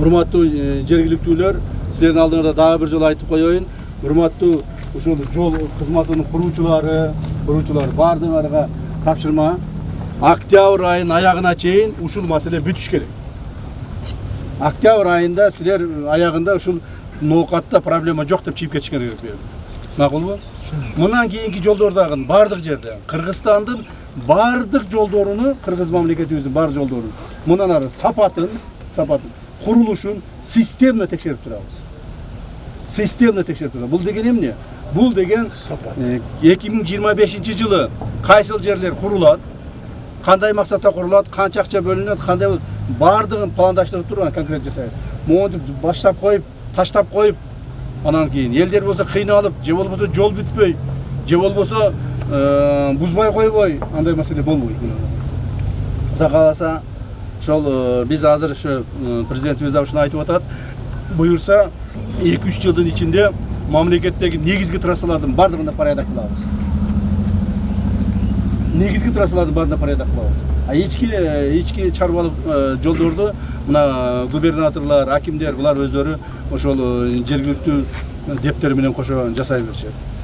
Урматтуу жергиликтүүлөр, силердин алдыңарда дагы бир жолу айтып коеюн. Урматтуу ушул жол кызматынын куруучулары бардыгыларга тапшырма. Октябрь айынын аягына чейин ушул маселе бүтүш керек. Октябрь айында силер аягында ушул ноокатта проблема жок деп чыгып кетишиңер керек. Макулбу? Мындан кийинки жолдордагы бардык жерде Кыргызстандын бардык жолдоруну, кыргыз мамлекетибиздин бардык жолдорун мындан ары сапатын, курулушун системно текшерип турабыз. Системно текшерип турабыз. Бул деген эмне? Бул деген 2025-жылы кайсыл жерлер курулат, кандай максатта курулат, канча акча бөлүнөт, кандай бардыгын пландаштырып турган конкрет жасайбыз. Монтип баштап коюп, таштап коюп, анан кийин элдер болсо кыйналып, же болбосо жол бүтпөй, же болбосо бузбай койбой, андай маселе болбойт. Кудай кааласа, ошол биз азыр ошо президентибиз да ушуну айтып атат. Буюрса 2-3 жылдын ичинде мамлекеттеги негизги трассалардын бардыгында порядок кылабыз. Негизги трассалардын бардыгында порядок кылабыз. А ички чарбалык жолдорду мына губернаторлор, акимдер булар өздөрү ошол жергиликтүү дептер менен кошо жасай беришет.